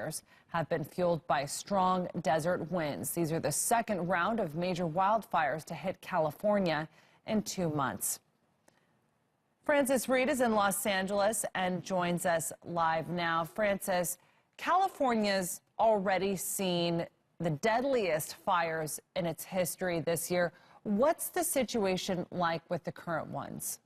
fires have been fueled by strong desert winds. These are the second round of major wildfires to hit California in 2 months. Francis Reed is in Los Angeles and joins us live now. Francis, California's already seen the deadliest fires in its history this year. What's the situation like with the current ones?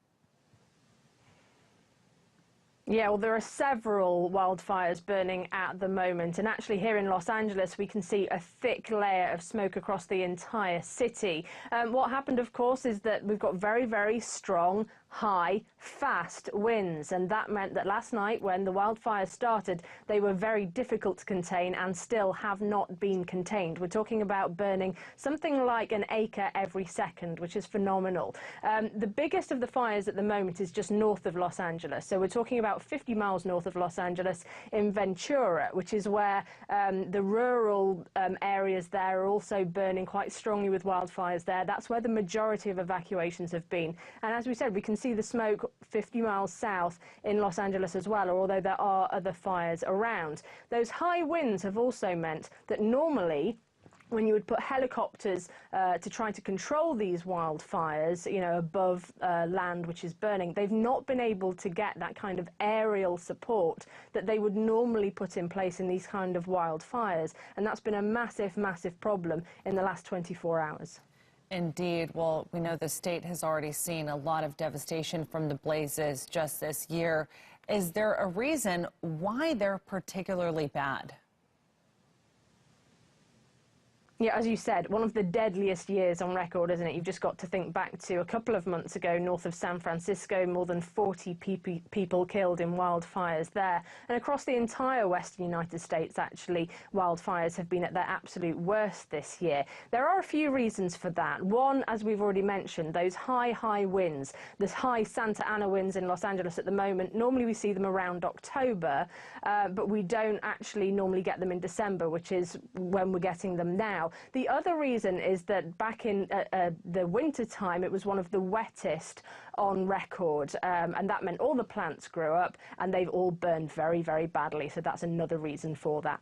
Yeah, well, there are several wildfires burning at the moment, and actually here in Los Angeles we can see a thick layer of smoke across the entire city. What happened, of course, is that we've got very, very strong, high, fast winds, and that meant that last night when the wildfires started, they were very difficult to contain and still have not been contained. We're talking about burning something like an acre every second, which is phenomenal. The biggest of the fires at the moment is just north of Los Angeles, so we're talking about 50 miles north of Los Angeles in Ventura, which is where the rural areas there are also burning quite strongly with wildfires there. That's where the majority of evacuations have been. And as we said, we can see the smoke 50 miles south in Los Angeles as well, although there are other fires around. Those high winds have also meant that normally when you would put helicopters to try to control these wildfires, you know, above land which is burning, they've not been able to get that kind of aerial support that they would normally put in place in these kind of wildfires. And that's been a massive, massive problem in the last 24 hours. Indeed. Well, we know the state has already seen a lot of devastation from the blazes just this year. Is there a reason why they're particularly bad? Yeah, as you said, one of the deadliest years on record, isn't it? You've just got to think back to a couple of months ago, north of San Francisco, more than 40 people killed in wildfires there. And across the entire western United States, actually, wildfires have been at their absolute worst this year. There are a few reasons for that. One, as we've already mentioned, those high winds, the high Santa Ana winds in Los Angeles at the moment. Normally we see them around October, but we don't actually normally get them in December, which is when we're getting them now. The other reason is that back in the winter time, it was one of the wettest on record, and that meant all the plants grew up and they've all burned very, very badly. So that's another reason for that.